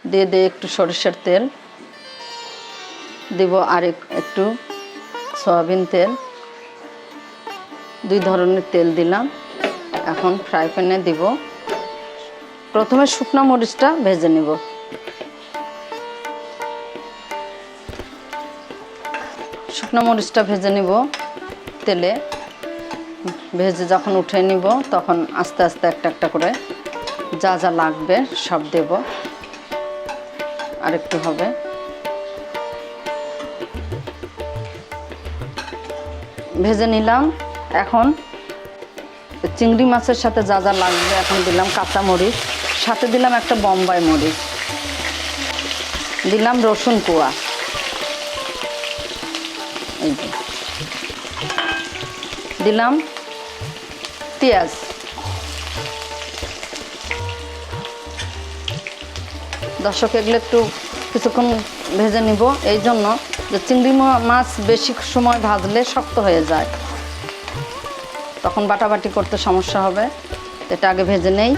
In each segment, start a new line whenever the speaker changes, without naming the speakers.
দিয়ে দিয়ে একটু সরিষার তেল দিব, আর একটু সয়াবিন তেল, দুই ধরনের তেল দিলাম। এখন ফ্রাই প্যানে দিব, প্রথমে শুকনো মরিচটা ভেজে নিব। শুকনো মরিচটা ভেজে নিব তেলে, ভেজে যখন উঠে নিব তখন আস্তে আস্তে একটা একটা করে যা যা লাগবে সব দেব। আর একটু হবে, ভেজে নিলাম। এখন চিংড়ি মাছের সাথে যা যা লাগবে এখন দিলাম কাঁচা মরিচ, সাথে দিলাম একটা বোম্বাই মরিচ, দিলাম রসুন কোয়া, এই যে দিলাম পেঁয়াজ, দর্শক এগুলো একটু কিছুক্ষণ ভেজে নিব, এই জন্য যে চিংড়ি মাছ বেশি সময় ভাজলে শক্ত হয়ে যায়, তখন বাটাবাটি করতে সমস্যা হবে। এটা আগে ভেজে নেই,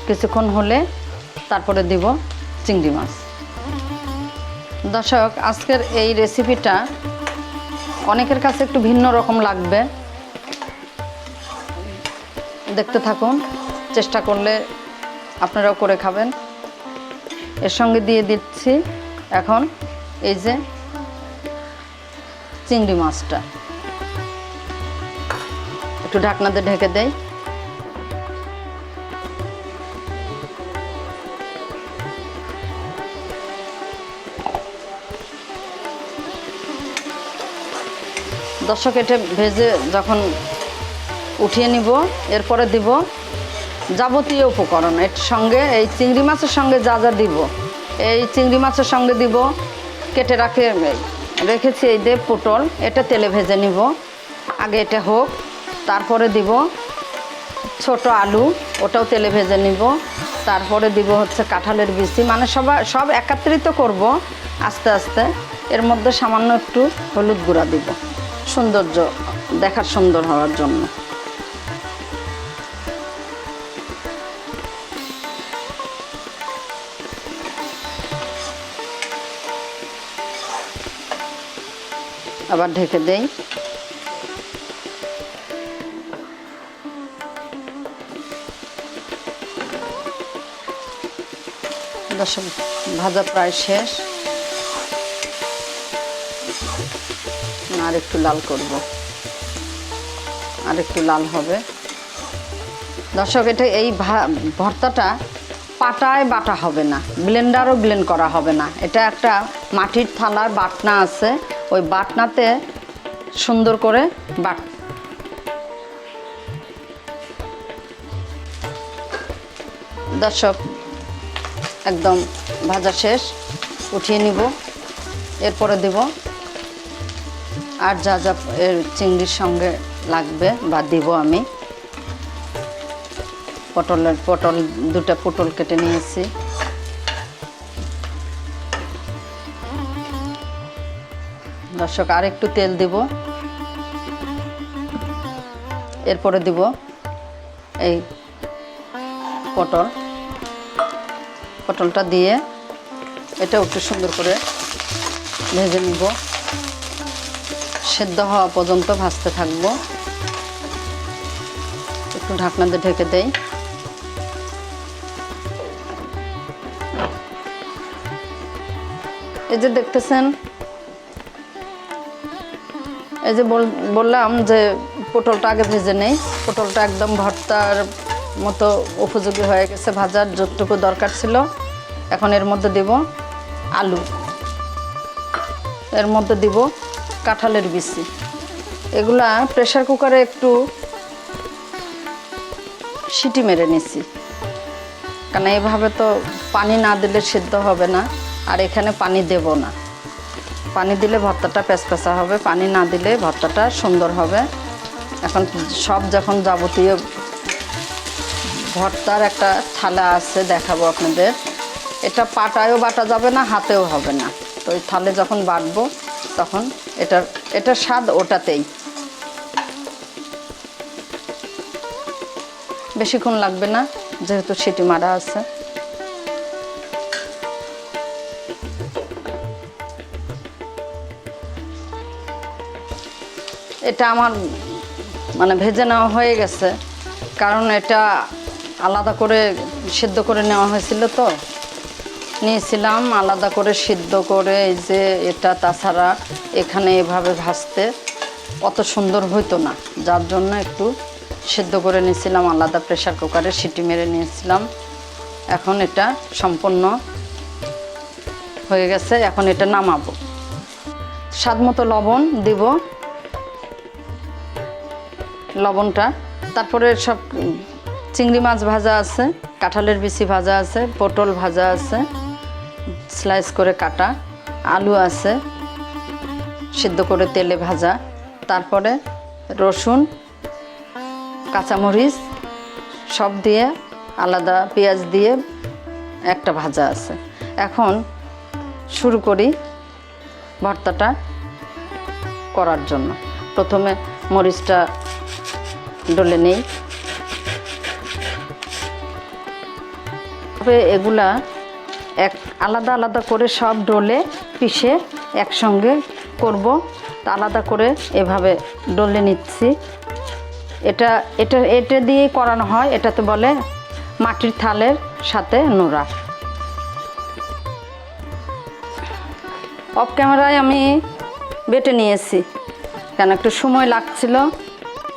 কিছুক্ষণ হলে তারপরে দিব চিংড়ি মাছ। দর্শক আজকের এই রেসিপিটা অনেকের কাছে একটু ভিন্ন রকম লাগবে, দেখতে থাকুন, চেষ্টা করলে আপনারাও করে খাবেন। এর সঙ্গে দিয়ে দিচ্ছি এখন এই যে চিংড়ি মাছটা, একটু ঢাকনা দিয়ে ঢেকে দেই। দর্শক এটা ভেজে যখন উঠিয়ে নিব, এরপরে দিব যাবতীয় উপকরণ। এর সঙ্গে এই চিংড়ি মাছের সঙ্গে যা যা দিব, এই চিংড়ি মাছের সঙ্গে দিব কেটে রেখেছি এই যে পটল, এটা তেলে ভেজে নিব আগে, এটা হোক। তারপরে দিব ছোট আলু, ওটাও তেলে ভেজে নিব। তারপরে দিব হচ্ছে কাঁঠালের বিচি, মানে সব একত্রিত করব আস্তে আস্তে। এর মধ্যে সামান্য একটু হলুদ গুঁড়া দিব, সৌন্দর্য দেখার সুন্দর হওয়ার জন্য। আবার ঢেকে দেই। দর্শক ভাজা প্রায় শেষ, আর একটু লাল করব, আর একটু লাল হবে। দর্শক এটা এই ভর্তাটা পাটায় বাটা হবে না, ব্লেন্ডারও ব্লেন্ড করা হবে না, এটা একটা মাটির থালার বাটনা আছে, ওই বাটনাতে সুন্দর করে দর্শক একদম ভাজা শেষ, উঠিয়ে নিব। এরপরে দেব আর যা যা এর চিংড়ির সঙ্গে লাগবে বা দিব আমি। দুটা পটল কেটে নিয়েছি, দর্শক আর একটু তেল দিব। এরপরে দিব এই পটলটা দিয়ে এটা একটু সুন্দর করে ভেজে নিব, সেদ্ধ হওয়া পর্যন্ত ভাজতে থাকবো। একটু ঢাকনা দিয়ে ঢেকে দেই। এই যে দেখতেছেন, এই যে বললাম যে পটলটা আগে ভেজে নেই, পটলটা একদম ভর্তার মতো উপযোগী হয়ে গেছে, ভাজার যতটুকু দরকার ছিল। এখন এর মধ্যে দিব আলু, এর মধ্যে দিব কাঁঠালের বিচি। এগুলা প্রেসার কুকারে একটু সিটি মেরে নিছি, কারণ এইভাবে তো পানি না দিলে সিদ্ধ হবে না, আর এখানে পানি দেব না। পানি দিলে ভর্তাটা প্যাঁচপ্যাঁচা হবে, পানি না দিলে ভর্তাটা সুন্দর হবে। এখন সব যখন যাবতীয় ভর্তার একটা থালা আছে, দেখাবো আপনাদের। এটা পাটায়ও বাটা যাবে না, হাতেও হবে না, তো এই থালে যখন বাটবো তখন এটার স্বাদ ওটাতেই। বেশিক্ষণ লাগবে না, যেহেতু সিটি মারা আছে। এটা আমার মানে ভেজে নেওয়া হয়ে গেছে, কারণ এটা আলাদা করে সিদ্ধ করে নেওয়া হয়েছিল, তো নিয়েছিলাম আলাদা করে সিদ্ধ করে। এই যে এটা তাছাড়া এখানে এভাবে ভাজতে অত সুন্দর হইতো না, যার জন্য একটু সিদ্ধ করে নিয়েছিলাম আলাদা, প্রেসার কুকারে সিটি মেরে নিয়েছিলাম। এখন এটা সম্পূর্ণ হয়ে গেছে, এখন এটা নামাবো। স্বাদ মতো লবণ দিব, লবণটা। তারপরে সব চিংড়ি মাছ ভাজা আছে, কাঁঠালের বিচি ভাজা আছে, পটল ভাজা আছে স্লাইস করে কাটা, আলু আছে সিদ্ধ করে তেলে ভাজা, তারপরে রসুন কাঁচামরিচ সব দিয়ে আলাদা পেঁয়াজ দিয়ে একটা ভাজা আছে। এখন শুরু করি ভর্তাটা করার জন্য। প্রথমে মরিচটা ডলে নেই, তবে এগুলা এক আলাদা আলাদা করে সব ডলে পিষে একসঙ্গে করব, তা আলাদা করে এভাবে ডলে নিচ্ছি। এটা দিয়ে করানো হয়, এটাতে বলে মাটির থালের সাথে নোড়া। অফ ক্যামেরায় আমি বেটে নিয়েছি, কেন একটু সময় লাগছিল,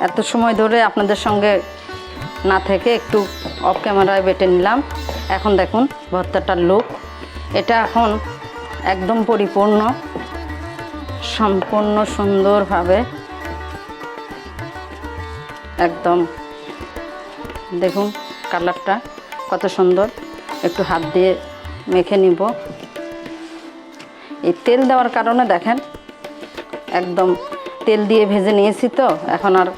এত সময় ধরে আপনাদের সঙ্গে না থেকে একটু অফ ক্যামেরায় বেটে নিলাম। এখন দেখুন ভর্তাটার লুক, এটা এখন একদম পরিপূর্ণ সম্পূর্ণ সুন্দরভাবে একদম দেখুন কালারটা কত সুন্দর। একটু হাত দিয়ে মেখে নিব, এই তেল দেওয়ার কারণে দেখেন একদম তেল দিয়ে ভেজে নিয়েছি, তো এখন আর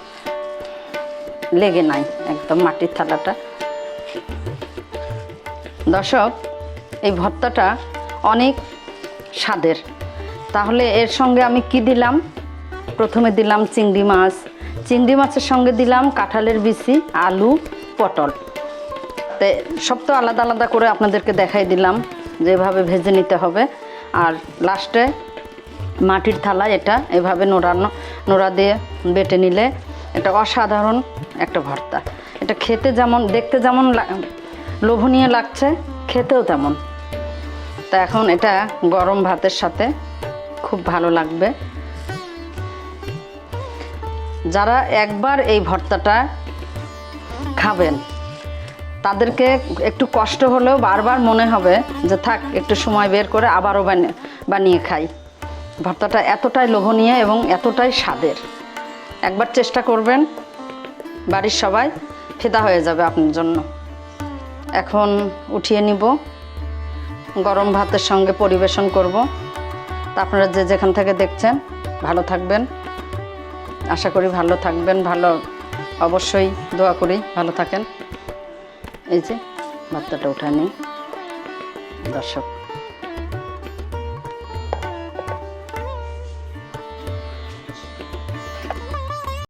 লেগে নাই একদম মাটির থালাটা। দর্শক, এই ভর্তাটা অনেক স্বাদের। তাহলে এর সঙ্গে আমি কি দিলাম? প্রথমে দিলাম চিংড়ি মাছ, চিংড়ি মাছের সঙ্গে দিলাম কাঁঠালের বিচি, আলু, পটল। তো সব তো আলাদা আলাদা করে আপনাদেরকে দেখাই দিলাম যেভাবে ভেজে নিতে হবে। আর লাস্টে মাটির থালা এটা এভাবে নোড়া দিয়ে বেটে নিলে এটা অসাধারণ একটা ভর্তা। এটা খেতে যেমন, দেখতে যেমন লোভনীয় লাগছে, খেতেও তেমন। তা এখন এটা গরম ভাতের সাথে খুব ভালো লাগবে। যারা একবার এই ভর্তাটা খাবেন তাদেরকে একটু কষ্ট হলেও বারবার মনে হবে যে থাক একটু সময় বের করে আবারও বানিয়ে খাই। ভর্তাটা এতটাই লোভনীয় এবং এতটাই স্বাদের, একবার চেষ্টা করবেন, বাড়ির সবাই ফিদা হয়ে যাবে আপনার জন্য। এখন উঠিয়ে নিব, গরম ভাতের সঙ্গে পরিবেশন করব। তা আপনারা যে যেখান থেকে দেখছেন ভালো থাকবেন, আশা করি ভালো থাকবেন, ভালো অবশ্যই দোয়া করি ভালো থাকেন। এই যে ভর্তাটা উঠে নিই দর্শক।